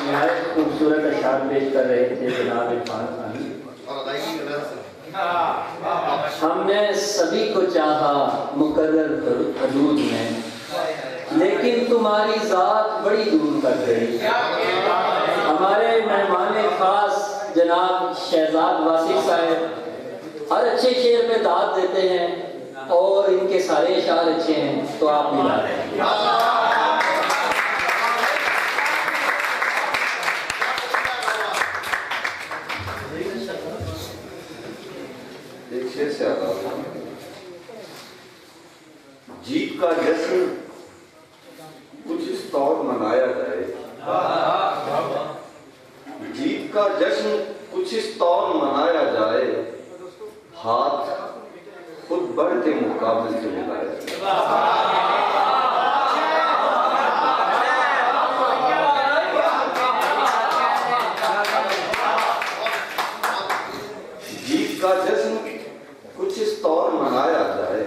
नहायत खूबसूरत अशार पेश कर रहे थे जनाब इरफान खानी। हमने सभी को चाहा मुकर्रर हदूद में, लेकिन तुम्हारी जात बड़ी दूर कर गई। हमारे मेहमान खास जनाब शहजाद वासिफ साहब हर अच्छे शेर में दाद देते हैं और इनके सारे अशार अच्छे हैं, तो आप भी ला रहे हैं। जीत का जश्न कुछ इस तौर मनाया जाए, जीत का जश्न कुछ इस तौर मनाया जाए, हाथ खुद बढ़ के मुकाबले से मिलाया जाए। जीत का जश्न कुछ इस तौर मनाया जाए,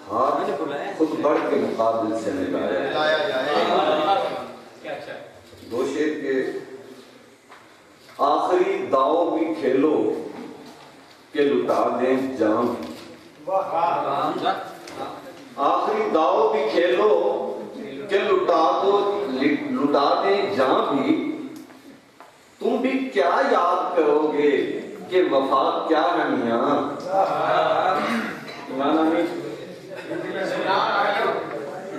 हाथ खुद बढ़ के मुकाबले से मिलाया जाए। दो शेर के आखिरी दाव भी खेलो के लुटा दें जाम, आखिरी दाव भी खेलो के लुटा दें जाम भी, तुम भी क्या याद करोगे कि वफा क्या है मियां।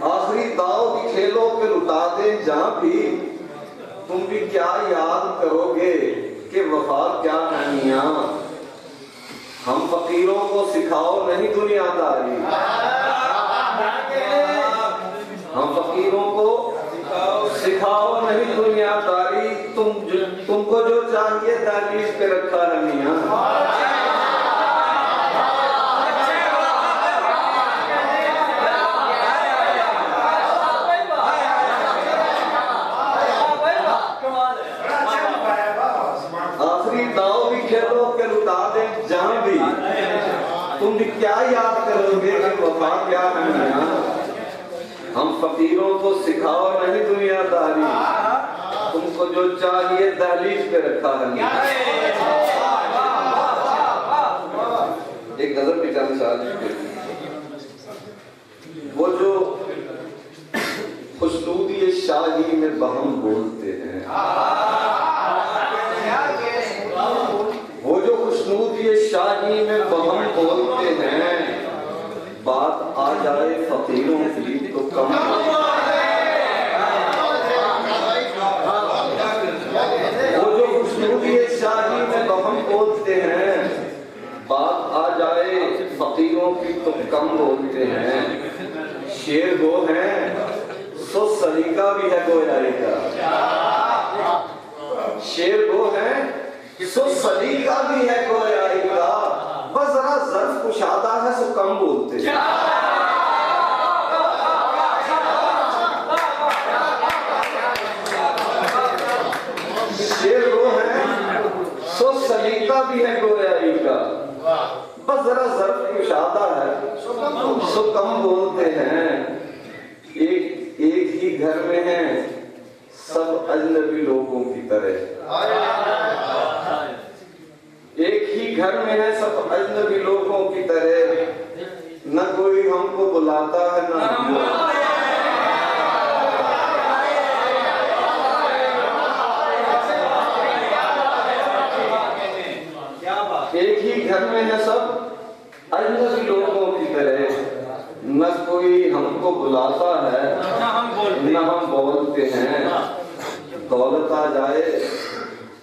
आखिरी दाव भी खेलो के लुटा दे जहां भी, तुम भी क्या याद करोगे कि वफा क्या है मियां। हम फकीरों को सिखाओ नहीं दुनियादारी, हम फकीरों को सिखाओ नहीं दुनियादारी, तुमको जो चाहिए दहलीज पे रखा है मियां। जहां भी तुम भी क्या याद करोगे कि वफा क्या है मियां। हम फकीरों को सिखाओ नहीं दुनियादारी, तुमको जो चाहिए दहलीज पे रखा है मियां। एक गजल भी चंद साथ, वो जो खुशनूदी शाही में बहम बोलते हैं, वो जो खुशनूदी शाही में बहम बोलते हैं, बात आ जाए फकीरों की तो कम। वो जो खुशनूदी शाही में बहम बोलते हैं, बात आ जाए फकीरों की तो कम बोलते हैं। शेर वो है सो सलीका भी है गोयारी का, शेर वो है सो सलीका भी है गोयारी का, बस जरा ज़र्फ़ कुशादा है सो कम बोलते हैं। शेर वो है सो सलीका भी है गोयारी का, बस जरा ज़र्फ़ कुशादा है सो कम बोलते हैं। एक ही घर में है सब अजनबी लोगों की तरह, एक ही घर में है सब अजनबी लोगों की तरह, न कोई हमको बुलाता है न हम। एक ही घर में है सब अजनबी लोगों की तरह, न कोई हमको बुलाता है न हम बोलते हैं। दौलत आ जाए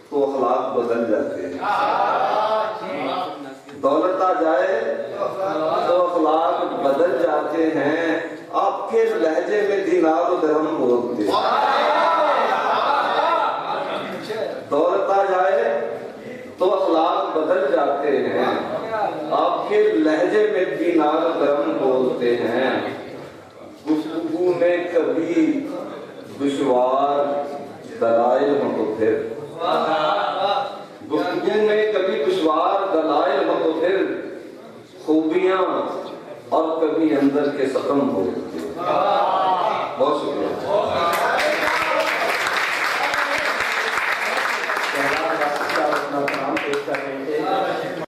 तो अखलाक बदल जाते हैं, दौलत आ जाए तो अखलाक बदल जाते हैं। आपके लहजे में दिनार और दिरहम बोलते हैं। दौलत आ जाए तो अखलाक बदल जाते हैं, आपके लहजे में दिनार और दिरहम बोलते हैं। गुफ्तगू में कभी दुश्वार दलाइल हो तो फिर, गुफ्तगू में कभी दुश्वार दलाइल हो तो फिर, खूबियां और कभी अंदर के सतम हो। बहुत शुक्रिया।